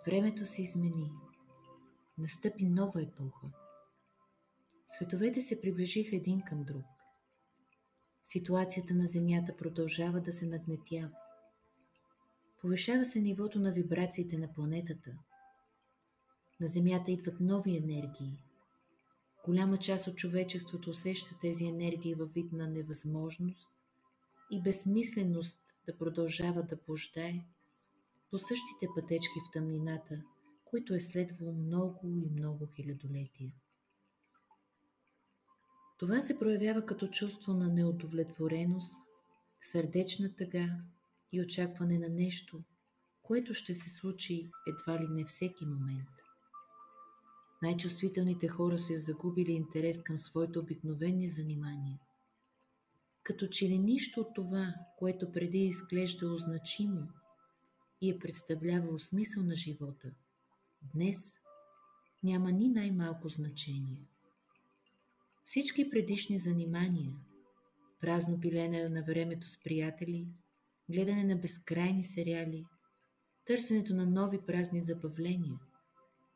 Времето се измени. Настъпи нова епоха. Световете се приближиха един към друг. Ситуацията на Земята продължава да се нагнетява. Повишава се нивото на вибрациите на планетата. На Земята идват нови енергии. Голяма част от човечеството усеща тези енергии във вид на невъзможност и безсмисленост да продължава да блуждае по същите пътечки в тъмнината, които е следвало много и много хилядолетия. Това се проявява като чувство на неудовлетвореност, сърдечна тъга и очакване на нещо, което ще се случи едва ли не всеки момент. Най-чувствителните хора са загубили интерес към своите обикновени занимания. Като че ли нищо от това, което преди изглеждало значимо и е представлявало смисъл на живота, днес няма ни най-малко значение. Всички предишни занимания, празно пилене на времето с приятели, гледане на безкрайни сериали, търсенето на нови празни забавления,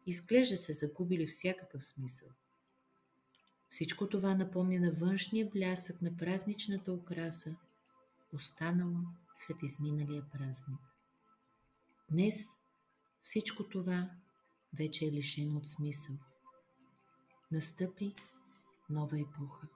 изглежда се загубили всякакъв смисъл. Всичко това напомня на външния блясък на празничната украса, останала след изминалия празник. Днес всичко това вече е лишено от смисъл. Настъпи нова епоха.